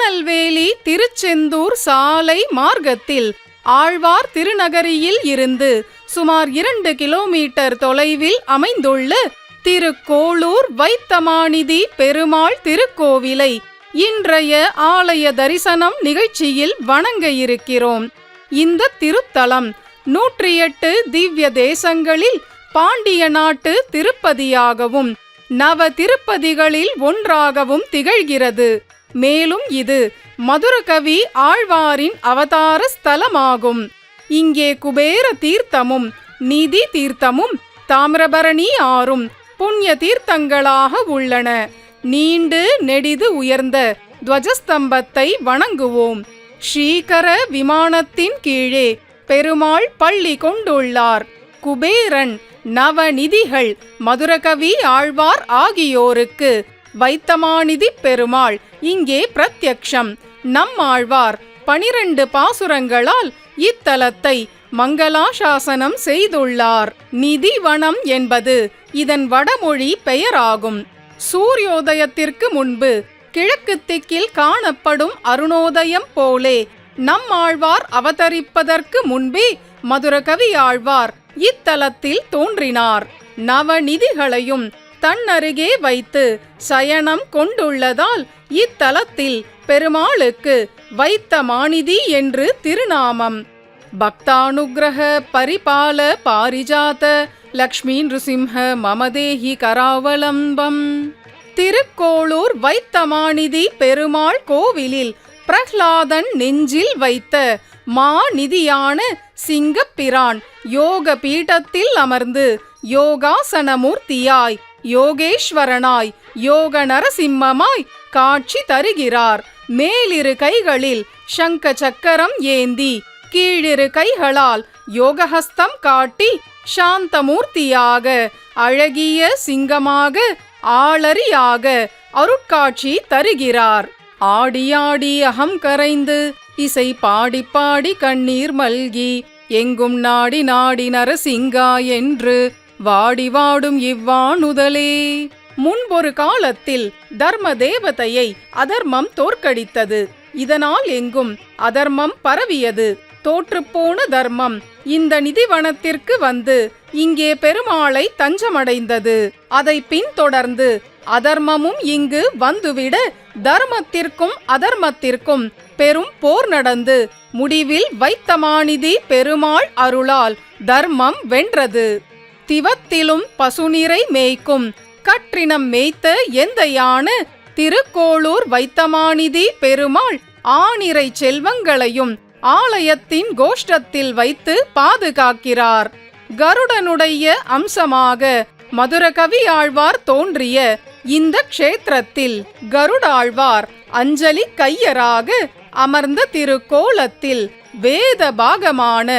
திருநெல்வேலி திருச்செந்தூர் சாலை மார்க்கத்தில் ஆழ்வார் திருநகரியில் இருந்து சுமார் 2 கிலோமீட்டர் தொலைவில் அமைந்துள்ள திருக்கோளூர் வைத்தமாநிதி பெருமாள் திருக்கோவிலை இன்றைய ஆலய தரிசனம் நிகழ்ச்சியில் வணங்க இருக்கிறோம். இந்த திருத்தலம் 108 திவ்ய தேசங்களில் பாண்டிய நாட்டு திருப்பதியாகவும் நவ திருப்பதிகளில் ஒன்றாகவும் திகழ்கிறது. மேலும் இது மதுரகவி ஆழ்வாரின் அவதார ஸ்தலமாகும். இங்கே குபேர தீர்த்தமும் நிதி தீர்த்தமும் தாமிரபரணி ஆறும் புண்ணிய தீர்த்தங்களாக உள்ளன. நீண்டு நெடிது உயர்ந்த துவஜஸ்தம்பத்தை வணங்குவோம். ஸ்ரீகர விமானத்தின் கீழே பெருமாள் பள்ளி கொண்டுள்ளார். குபேரன் நவநிதிகள் மதுரகவி ஆழ்வார் ஆகியோருக்கு வைத்தமாநிதி பெருமாள் இங்கே பிரத்யக்ஷம். நம்மாழ்வார் 12 பாசுரங்களால் இத்தலத்தை மங்களாசாசனம் செய்துள்ளார். நிதிவனம் என்பது இதன் வடமொழி பெயராகும். சூரியோதயத்திற்கு முன்பு கிழக்கு திக்கில் காணப்படும் அருணோதயம் போலே நம்மாழ்வார் அவதரிப்பதற்கு முன்பே மதுரகவி ஆழ்வார் இத்தலத்தில் தோன்றினார். நவநிதிகளையும் தன்னருகே வைத்து சயனம் கொண்டுள்ளதால் இத்தலத்தில் பெருமாளுக்கு வைத்தமாநிதி என்று திருநாமம். பக்தானுக்ரஹ பரிபால பாரிஜாத லக்ஷ்மீ நிருசிம்ஹ மமதேஹி கராவலம்பம். திருக்கோளூர் வைத்தமாநிதி பெருமாள் கோவிலில் பிரஹ்லாதன் நெஞ்சில் வைத்த மாநிதியான சிங்கப்பிரான் யோக பீடத்தில் அமர்ந்து யோகாசனமூர்த்தியாய் யோகேஸ்வரனாய் யோக நரசிம்மமாய் காட்சி தருகிறார். மேலிரு கைகளில் சங்க சக்கரம் ஏந்தி கீழிரு கைகளால் யோகஹஸ்தம் காட்டி சாந்தமூர்த்தியாக அழகிய சிங்கமாக ஆளரியாக அருட்காட்சி தருகிறார். ஆடியாடி அகம் கரைந்து இசை பாடி பாடி கண்ணீர் மல்கி எங்கும் நாடி நாடி நரசிங்கா என்று வாடி வாடும் இவ்வாணுதலே. முன்பொரு காலத்தில் தர்ம தேவதையை அதர்மம் தோற்கடித்தது. இதனால் எங்கும் அதர்மம் பரவியது. தோற்றுப்போன தர்மம் இந்த நிதிவனத்திற்கு வந்து இங்கே பெருமாளை தஞ்சமடைந்தது. அதை பின்தொடர்ந்து அதர்மமும் இங்கு வந்துவிட தர்மத்திற்கும் அதர்மத்திற்கும் பெரும் போர் நடந்து முடிவில் வைத்தமாநிதி பெருமாள் அருளால் தர்மம் வென்றது. திவத்திலும் பசுநிறை மேய்க்கும் கற்றினம் மேய்த்த எந்தையான திருக்கோளூர் வைத்தமாநிதி பெருமாள் ஆனிரை செல்வங்களையும் ஆலயத்தின் கோஷ்டத்தில் வைத்து பாதுகாக்கிறார். கருடனுடைய அம்சமாக மதுரகவி ஆழ்வார் தோன்றிய இந்த க்ஷேத்திரத்தில் கருடாழ்வார் அஞ்சலி கையராக அமர்ந்த திருக்கோலத்தில் வேத பாகமான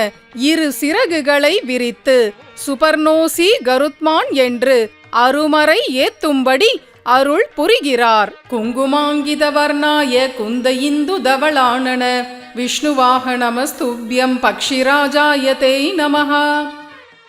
2 சிறகுகளை விரித்து சுபர்ணோசி கருத்மான் என்று அருமறை ஏத்தும்படி அருள் புரிகிறார். குங்குமாங்கித வர்ணாய குந்த இந்து தவளானன விஷ்ணுவாக நமஸ்துப்யம் பக்ஷிராஜாய தேய் நமஹா.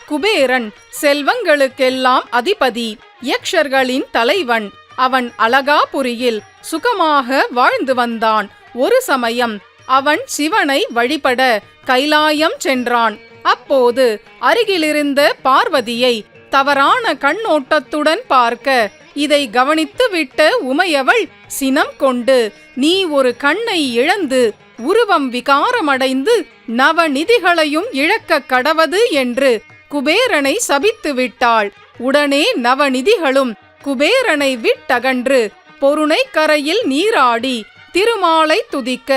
குபேரன் செல்வங்களுக்கெல்லாம் அதிபதி, யக்ஷர்களின் தலைவன். அவன் அலகாபுரியில் சுகமாக வாழ்ந்து வந்தான். ஒரு சமயம் அவன் சிவனை வழிபட கைலாயம் சென்றான். அப்போது அருகிலிருந்த பார்வதியை தவறான கண்ணோட்டத்துடன் பார்க்க இதை கவனித்துவிட்ட உமையவள் சினம் கொண்டு, நீ ஒரு கண்ணை இழந்து உருவம் விகாரமடைந்து நவநிதிகளையும் இழக்க கடவது என்று குபேரனை சபித்து விட்டாள். உடனே நவநிதிகளும் குபேரனை விட்டகன்று பொருணை கரையில் நீராடி திருமாலை துதிக்க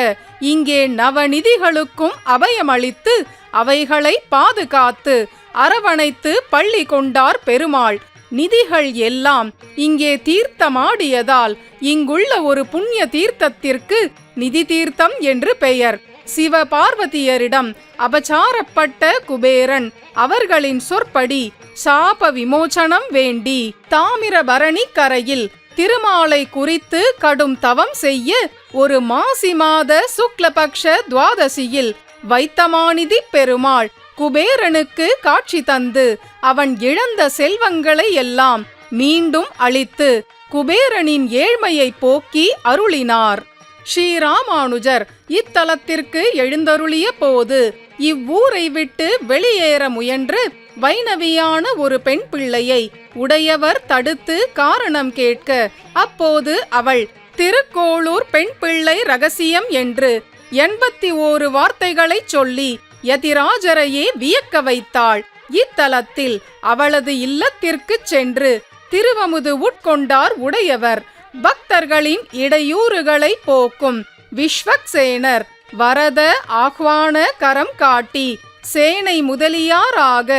இங்கே நவநிதிகளுக்கும் அபயமளித்து அவைகளை பாதுகாத்து அரவணைத்து பள்ளி கொண்டார் பெருமாள். நிதிகள் எல்லாம் இங்கே தீர்த்தமாடியதால் இங்குள்ள ஒரு புண்ணிய தீர்த்தத்திற்கு நிதி தீர்த்தம் என்று பெயர். சிவ பார்வதியரிடம் அபச்சாரப்பட்ட குபேரன் அவர்களின் சொற்படி சாப விமோசனம் வேண்டி தாமிரபரணி கரையில் திருமாலை குறித்து கடும் தவம் செய்ய ஒரு மாசி மாத சுக்லபக்ஷ துவாதசியில் வைத்தமாநிதி பெருமாள் குபேரனுக்கு காட்சி தந்து அவன் இழந்த செல்வங்களை எல்லாம் மீண்டும் அளித்து குபேரனின் ஏழ்மையை போக்கி அருளினார். ஸ்ரீராமானுஜர் இத்தலத்திற்கு எழுந்தருளிய போது இவ்வூரை விட்டு வெளியேற முயன்று வைணவியான ஒரு பெண் பிள்ளையை உடையவர் தடுத்து காரணம் கேட்க, அப்போது அவள் திருக்கோளூர் பெண் பிள்ளை ரகசியம் என்று 81 வார்த்தைகளை சொல்லி யதிராஜரையே வியக்க வைத்தாள். இத்தலத்தில் அவளது இல்லத்திற்கு சென்று திருவமுது உட்கொண்டார் உடையவர். பக்தர்களின் இடையூறுகளை போக்கும் விஸ்வக்சேனர் வரத ஆஹ்வான கரம் காட்டி சேனை முதலியாராக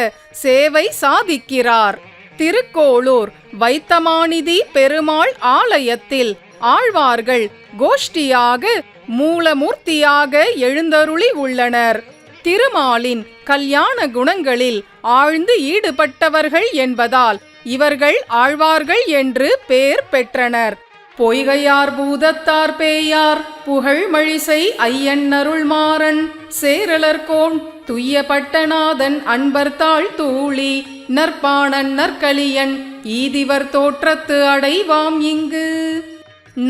சேவை சாதிக்கிறார். திருக்கோளூர் வைத்தமாநிதி பெருமாள் ஆலயத்தில் ஆழ்வார்கள் கோஷ்டியாக மூலமூர்த்தியாக எழுந்தருளி உள்ளனர். திருமாலின் கல்யாண குணங்களில் ஆழ்ந்து ஈடுபட்டவர்கள் என்பதால் இவர்கள் ஆழ்வார்கள் என்று பெயர் பெற்றனர். பொய்கையார் பூதத்தார் பேயார் புகழ்மழிசை ஐயன் அருள்மாறன் சேரலர்கோன் துய்ய பட்டநாதன் அன்பர்தாள் தூளி நற்பாணன் நற்கலியன் ஈதிவர் தோற்றத்து அடைவாம் இங்கு.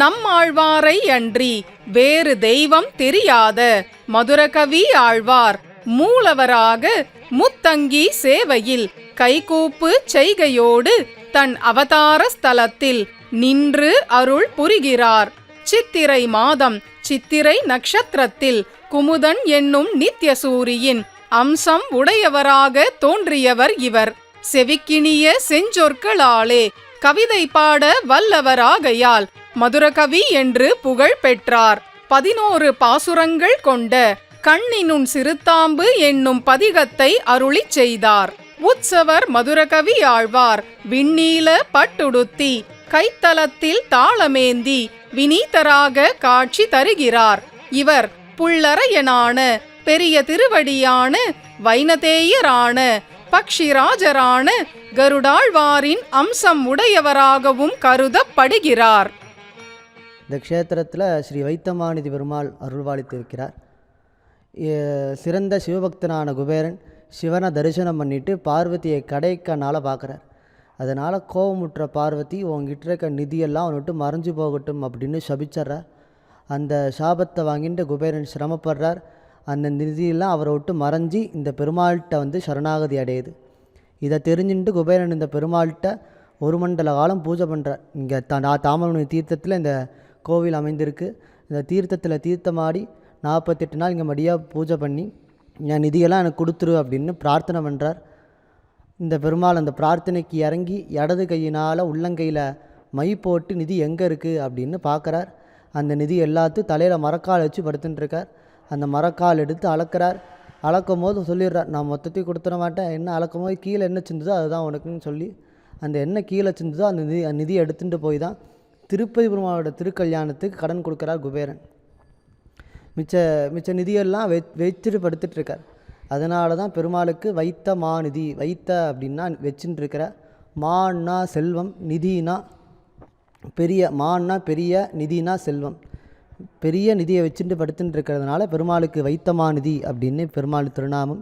நம்மாழ்வாரை அன்றி வேறு தெய்வம் தெரியாத மதுரகவி ஆழ்வார் மூலவராக முத்தங்கி சேவையில் கைகூப்பு செய்கையோடு தன் அவதார ஸ்தலத்தில் நின்று அருள் புரிகிறார். சித்திரை மாதம் சித்திரை நட்சத்திரத்தில் குமுதன் என்னும் நித்யசூரியின் அம்சம் உடையவராக தோன்றியவர் இவர். செவிக்கினிய செஞ்சொற்களாலே கவிதை பாட வல்லவராகையால் மதுரகவி என்று புகழ் பெற்றார். 11 பாசுரங்கள் கொண்ட கண்ணினுன் சிறுத்தாம்பு என்னும் பதிகத்தை அருளி செய்தார். உற்சவர் மதுரகவி ஆழ்வார் விண்ணீல பட்டுடுத்தி கைத்தலத்தில் தாளமேந்தி வினீதராக காட்சி தருகிறார். இவர் புள்ளரையனான பெரிய திருவடியான வைனதேயரான பக்ஷிராஜரான கருடாழ்வாரின் அம்சம் உடையவராகவும் கருதப்படுகிறார். இந்த க்ஷேத்திரத்தில் ஸ்ரீ வைத்தமாநிதி பெருமாள் அருள்வாளித்திருக்கிறார். சிறந்த சிவபக்தனான குபேரன் சிவனை தரிசனம் பண்ணிட்டு பார்வதியை கடைக்கனால் பார்க்குறார். அதனால் கோபமுற்ற பார்வதி உங்ககிட்ட இருக்க நிதியெல்லாம் அவனை விட்டு மறைஞ்சு போகட்டும் அப்படின்னு சபிச்சிட்றார். அந்த சாபத்தை வாங்கிட்டு குபேரன் சிரமப்படுறார். அந்த நிதியெல்லாம் அவரை விட்டு மறைஞ்சி இந்த பெருமாள்கிட்ட சரணாகதி அடையுது. இதை தெரிஞ்சுட்டு குபேரன் இந்த பெருமாள்கிட்ட 1 மண்டல காலம் பூஜை பண்ணுறார். இங்கே தாமரை தீர்த்தத்தில் இந்த கோவில் அமைந்திருக்கு. இந்த தீர்த்தத்தில் தீர்த்தமாடி 48 நாள் இங்கே மடியாக பூஜை பண்ணி என் நிதியெல்லாம் எனக்கு கொடுத்துரு அப்படின்னு பிரார்த்தனை பண்ணுறார். இந்த பெருமாள் அந்த பிரார்த்தனைக்கு இறங்கி இடது கையினால் உள்ளங்கையில் மை போட்டு நிதி எங்கே இருக்குது அப்படின்னு பார்க்குறார். அந்த நிதி எல்லாத்தையும் தலையில் மரக்கால் வச்சு படுத்துட்டுருக்கார். அந்த மரக்கால் எடுத்து அளக்கிறார். அளக்கும் போது சொல்லிடுறார், நான் மொத்தத்தையும் கொடுத்துட மாட்டேன், என்ன அளக்கும் போது கீழே என்ன சிந்துதோ அதுதான் உனக்குன்னு சொல்லி அந்த என்ன கீழே சிந்துதோ அந்த நிதியை எடுத்துகிட்டு போய் தான் திருப்பதி பெருமாளோட திருக்கல்யாணத்துக்கு கடன் கொடுக்குறார் குபேரன். மிச்ச நிதியெல்லாம் வச்சுட்டு படுத்துட்ருக்கார். அதனால தான் பெருமாளுக்கு வைத்த மாநிதி, வைத்த அப்படின்னா வச்சுட்டு இருக்கிற, மான்னா செல்வம், நிதினா பெரிய, மான்னா பெரிய, நிதினா செல்வம், பெரிய நிதியை வச்சுட்டு படுத்துட்டு இருக்கிறதுனால பெருமாளுக்கு வைத்தமாநிதி அப்படின்னு பெருமாள் திருநாமம்.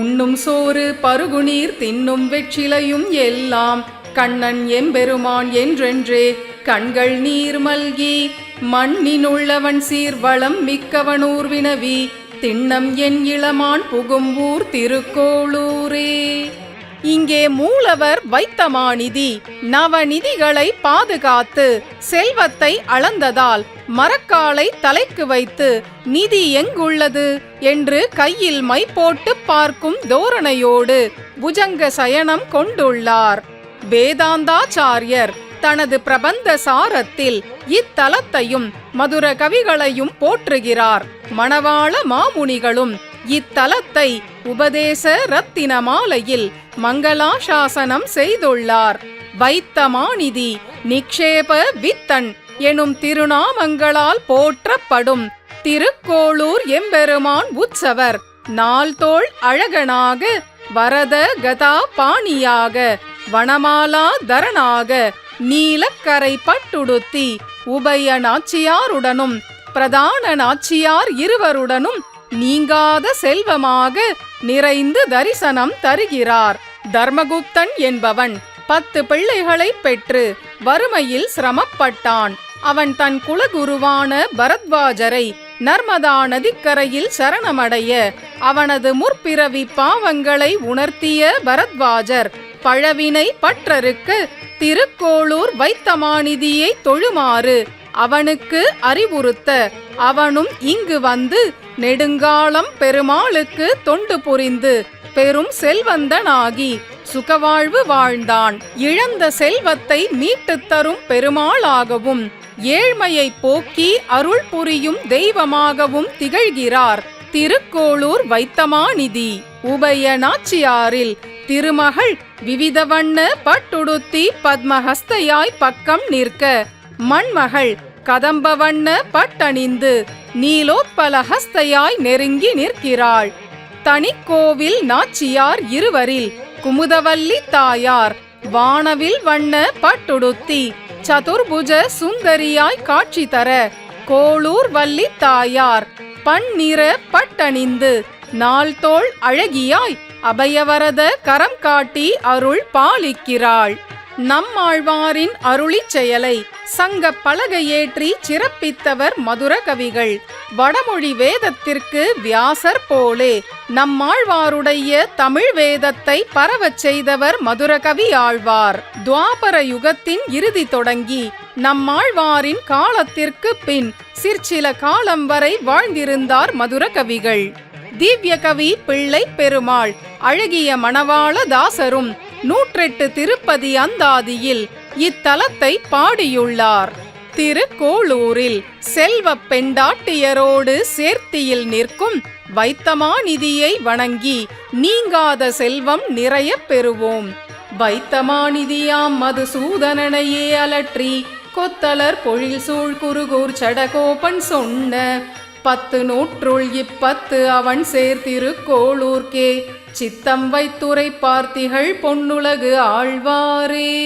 உண்ணும் சோறு பருகுநீர் தின்னும் வெற்றிலையும் எல்லாம் கண்ணன் எம்பெருமான் என்றென்றே கண்கள் நீர் மல்கி மண்ணினுள்ளவன் சீர்வளம் மிக்கவனூர் வினவி திண்ணம் என் இளமான் புகும் ஊர் திருக்கோளூரே. இங்கே மூலவர் வைத்தமாநிதி நவநிதிகளை பாதுகாத்து செல்வத்தை அளந்ததால் மரக்காலை தலைக்கு வைத்து நிதி எங்குள்ளது என்று கையில் மை போட்டு பார்க்கும் தோரணையோடு புஜங்க சயனம் கொண்டுள்ளார். வேதாந்தாச்சாரியர் தனது பிரபந்த சாரத்தில் இத்தலத்தையும் மதுர கவிகளையும் போற்றுகிறார். மணவாள மாமுனிகளும் இத்தலத்தை உபதேச ரத்தின மாலையில் மங்களாசாசனம் செய்துள்ளார். வைத்தமாநிதி நிக்ஷேப வித்தன் எனும் திருநாமங்களால் போற்றப்படும் திருக்கோளூர் எம்பெருமான் உற்சவர் நால்தோள் அழகனாக வரத கதா பாணியாக வனமாலா தரனாக நீலக்கரை பட்டுடுத்தி உபய நாச்சியாருடனும் பிரதான நாச்சியார் இருவருடனும் நீங்காத செல்வமாக நிறைந்து தரிசனம் தருகிறார். தர்மகுப்தன் என்பவன் 10 பிள்ளைகளை பெற்று வறுமையில் சிரமப்பட்டான். அவன் தன் குலகுருவான பரத்வாஜரை நர்மதா நதிக்கரையில் சரணமடைய அவனது முற்பிறவி பாவங்களை உணர்த்திய பரத்வாஜர் பழவினை பற்றறுக்க திருக்கோளூர் வைத்தமாநிதியை தொழுமாறு அவனுக்கு அறிவுறுத்த அவனும் இங்கு வந்து நெடுங்காலம் பெருமாளுக்கு தொண்டு புரிந்து பெரும் செல்வந்தனாகி சுகவாழ்வு வாழ்ந்தான். இழந்த செல்வத்தை மீட்டுத் தரும் பெருமாளாகவும் ஏழ்மையை போக்கி அருள் புரியும் தெய்வமாகவும் திகழ்கிறார் திருக்கோளூர் வைத்தமாநிதி. உபய நாச்சியாரில் திருமகள் விவித வண்ண பட்டுடுத்தி பத்மஹஸ்தையாய் பக்கம் நிற்க, மண்மகள் கதம்ப வண்ண பட்டணிந்து நீலோத்பலஹஸ்தையாய் நெருங்கி நிற்கிறாள். தனிக்கோவில் நாச்சியார் இருவரில் குமுதவல்லி தாயார் வானவில் வண்ண பட்டுடுத்தி சதுர்புஜ சுந்தரியாய் காட்சி தர, கோளூர் வள்ளி தாயார் பன்னிற பட்டணிந்து நாள்தோள் அழகியாய் அபயவரத கரம் காட்டி அருள் பாலிக்கிறாள். நம்மாழ்வாரின் அருளிச் செயலை சங்க பலகையேற்றி சிறப்பித்தவர் மதுர கவிகள். வடமொழி வேதத்திற்கு வியாசர் போலே நம்மாழ்வாருடைய தமிழ் வேதத்தை பரவச் செய்தவர் மதுரகவி ஆழ்வார். துவாபர யுகத்தின் இறுதி தொடங்கி நம்மாழ்வாரின் காலத்திற்கு பின் சிற்சில காலம் வரை வாழ்ந்திருந்தார் மதுரகவிகள். திவ்ய கவி பிள்ளை பெருமாள் அழகிய மணவாள தாசரும் 108 திருப்பதி அந்தாதியில் இத்தலத்தை பாடியுள்ளார். திருக்கோளூரில் செல்வ பெண்டாட்டியரோடு சேர்த்தியில் நிற்கும் வைத்தமாநிதியை வணங்கி நீங்காத செல்வம் நிறைய பெறுவோம். வைத்தமாநிதியாம் மதுசூதனனையே அலற்றி கொத்தலர் பொழில் சூழ் குருகூர் சடகோபன் சொன்ன 10 நூற்றுள் 10 அவன் சேர்த்திருக்கோளூர்க்கே சித்தம் வைத்துரை பார்த்திகள் பொன்னுலகு ஆழ்வாரே.